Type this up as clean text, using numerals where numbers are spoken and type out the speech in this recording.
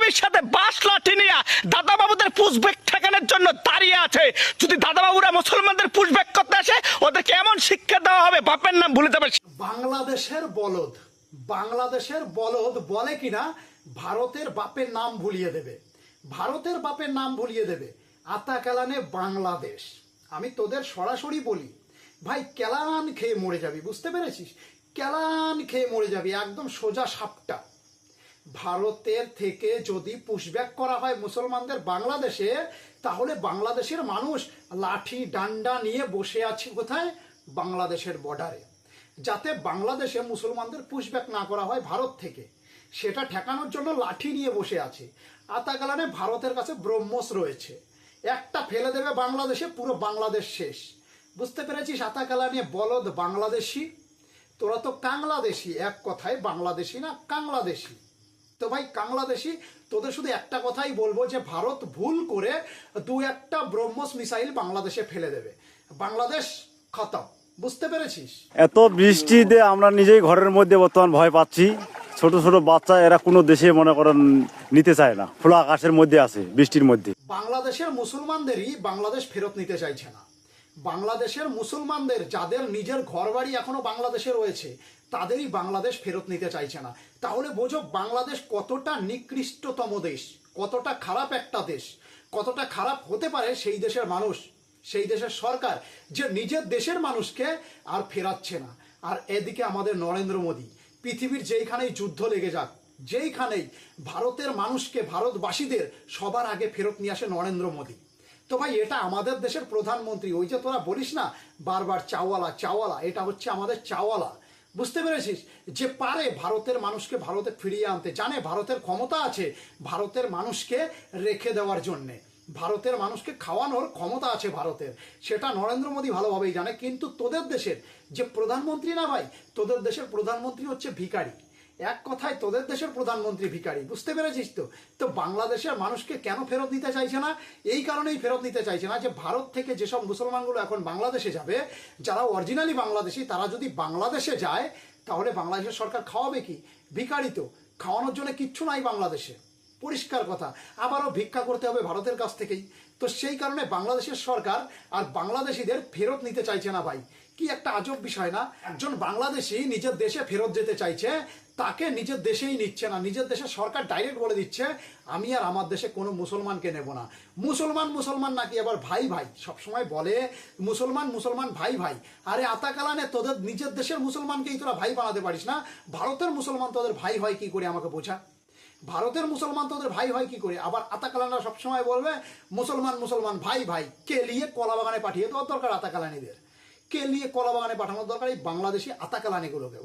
বিজেপির সাথে বাঁশ লাঠি নিয়ে দাদাবাবুদের পুশব্যাক ঠেকানোর জন্য দাঁড়িয়ে আছে। যদি দাদাবাবুরা মুসলমানদের পুশব্যাক করতে আসে, ওদেরকে এমন শিক্ষা দেওয়া হবে বাপের নাম ভুলে যাবে। বাংলাদেশের বলদ বলে কিনা ভারতের বাপের নাম ভুলিয়ে দেবে, ভারতের বাপের নাম ভুলিয়ে দেবে। আতা কেলানে বাংলাদেশ। আমি তোদের সরাসরি বলি ভাই, কেলান খেয়ে মরে যাবি, বুঝতে পেরেছিস? কেলান খেয়ে মরে যাবি, একদম সোজা সাপটা। ভারতের থেকে যদি পুশব্যাক করা হয় মুসলমানদের বাংলাদেশে, তাহলে বাংলাদেশের মানুষ লাঠি ডান্ডা নিয়ে বসে আছে কোথায়? বাংলাদেশের বর্ডারে, যাতে বাংলাদেশে মুসলমানদের পুশব্যাক না করা হয় ভারত থেকে, সেটা ঠেকানোর জন্য লাঠি নিয়ে বসে আছে। আতাকালানে ভারতের কাছে ব্রহ্মস রয়েছে, একটা ফেলে দেবে বাংলাদেশে, পুরো বাংলাদেশ শেষ। বুঝতে পেরেছিস? আতাকালানে বলদ বাংলাদেশি, তোরা তো কাংলাদেশি। এক কথায় বাংলাদেশি না কাংলাদেশি। তো ভাই কাংলাদেশি, তোদের শুধু একটা কথাই বলবো যে ভারত ভুল করে দু একটা ব্রহ্মস মিসাইল বাংলাদেশে ফেলে দেবে, বাংলাদেশ খতম। বুঝতে পেরেছিস? এত বৃষ্টিতে আমরা নিজেই ঘরের মধ্যে বর্তমান ভয় পাচ্ছি। ছোট ছোট বাচ্চা, এরা কোনো দেশে মনে করেন নিতে চায় না, খোলা আকাশের মধ্যে আছে, বৃষ্টির মধ্যে। বাংলাদেশের মুসলমানদেরই বাংলাদেশ ফেরত নিতে চাইছে না। বাংলাদেশের মুসলমানদের যাদের নিজের ঘরবাড়ি এখনো বাংলাদেশে রয়েছে, তাদেরই বাংলাদেশ ফেরত নিতে চাইছে না। তাহলে বোঝো বাংলাদেশ কতটা নিকৃষ্টতম দেশ, কতটা খারাপ একটা দেশ, কতটা খারাপ হতে পারে সেই দেশের মানুষ, সেই দেশের সরকার, যে নিজের দেশের মানুষকে আর ফেরাচ্ছে না। আর এদিকে আমাদের নরেন্দ্র মোদী, পৃথিবীর যেইখানেই যুদ্ধ লেগে যাক, যেইখানেই ভারতের মানুষকে, ভারতবাসীদের সবার আগে ফেরত নিয়ে আসে নরেন্দ্র মোদী। তো ভাই এটা আমাদের দেশের প্রধানমন্ত্রী, ওই যে তোরা বলিস না বারবার চাওয়ালা চাওয়ালা, এটা হচ্ছে আমাদের চাওয়ালা। বুঝতে পেরেছিস? যে পারে ভারতের মানুষকে ভারতে ফিরিয়ে আনতে, জানে ভারতের ক্ষমতা আছে ভারতের মানুষকে রেখে দেওয়ার জন্যে, ভারতের মানুষকে খাওয়ানোর ক্ষমতা আছে ভারতের, সেটা নরেন্দ্র মোদী ভালোভাবেই জানে। কিন্তু তোদের দেশের যে প্রধানমন্ত্রী না ভাই, তোদের দেশের প্রধানমন্ত্রী হচ্ছে ভিখারি। এক কথায় তোদের দেশের প্রধানমন্ত্রী ভিখারি। বুঝতে পেরেছিস? তো বাংলাদেশের মানুষকে কেন ফেরত নিতে চাইছে না? এই কারণেই ফেরত নিতে চাইছে না যে ভারত থেকে যেসব মুসলমানগুলো এখন বাংলাদেশে যাবে, যারা অরিজিনালি বাংলাদেশি, তারা যদি বাংলাদেশে যায়, তাহলে বাংলাদেশের সরকার খাওয়াবে কি? ভিখারি তো, খাওয়ানোর জন্য কিচ্ছু নাই বাংলাদেশে, পরিষ্কার কথা। আবারও ভিক্ষা করতে হবে ভারতের কাছ থেকেই। তো সেই কারণে বাংলাদেশের সরকার আর বাংলাদেশিদের ফেরত নিতে চাইছে না ভাই। কি একটা আজব বিষয় না? একজন বাংলাদেশি নিজের দেশে ফেরত যেতে চাইছে, তাকে নিজের দেশেই নিচ্ছে না। নিজের দেশের সরকার ডাইরেক্ট বলে দিচ্ছে, আমি আর আমার দেশে কোনো মুসলমানকে নেব না। মুসলমান নাকি আবার ভাই ভাই, সবসময় বলে মুসলমান ভাই ভাই। আরে আতাকালানে তোদের নিজের দেশের মুসলমানকেই তোরা ভাই বানাতে পারিস না, ভারতের মুসলমান তোদের ভাই হয় কি করে আমাকে বোঝা? ভারতের মুসলমান তোদের ভাই হয় কি করে? আবার আতাকালানরা সবসময় বলবে মুসলমান ভাই ভাই। কে লিয়ে কলা বাগানে পাঠিয়ে দেওয়ার দরকার আতাকালানিদের, কে লিয়ে কলা বাগানে পাঠানোর দরকার এই বাংলাদেশি আতাকালানিগুলোকে।